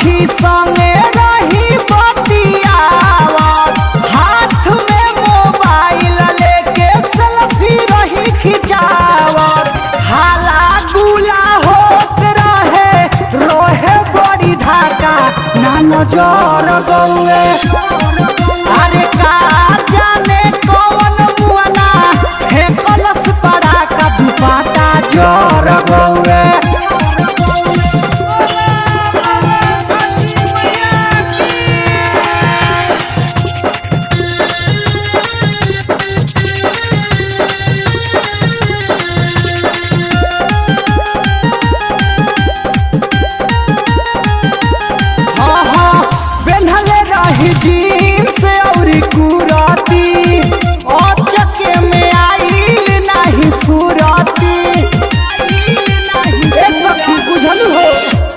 सखी संगे रही बतियावत, हाथ में मोबाइल लेके सेल्फी रही खिंचावत। हाला गुला होत रहे रोहे बड़ी धाका ना नजर गौए। अरे का जाने कौन मुआना फेंकलस पड़ाका दुपट्टा जर गौए। जीन्स और कुराती चके में आइल नहीं फुराती। सखी बुझल हो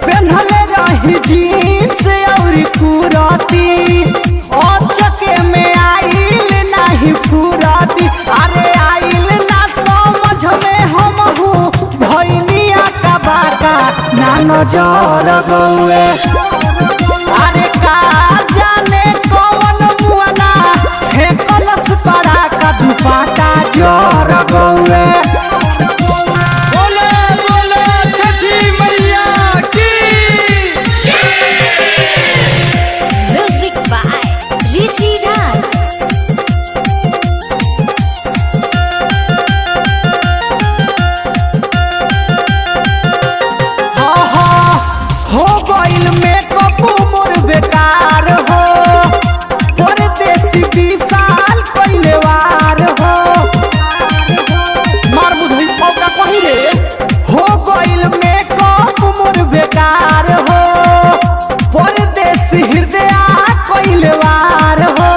पहनले रही जीन्स और कुराती चके में आइल नहीं फुराती। अरे आइल ना समझ में हम हूँ भैनिया का बाका ना नजर गौए। अरे का जाने कौन मुआना फेंकलस पड़ाका दुपट्टा जर गौए। बोले बोले छठी मैया की। म्यूजिक बाय ऋषि राज। हो गइल मेकअप मोर बेकार हो, परदेसी विशाल कइले वार हो। मार बुढ़ई पौका कही रे। हो गइल मेकअप मोर बेकार हो, परदेसी हृदय कइले वार हो।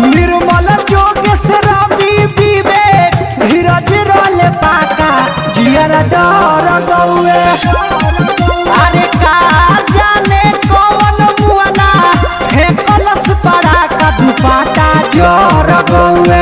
निर्मल जोगेश रवि विवेक धीरज रोले पाका जियर डर गौए। अरे का जाने कौन मुआना फेंकलस पड़ाका दुपट्टा जर गौए।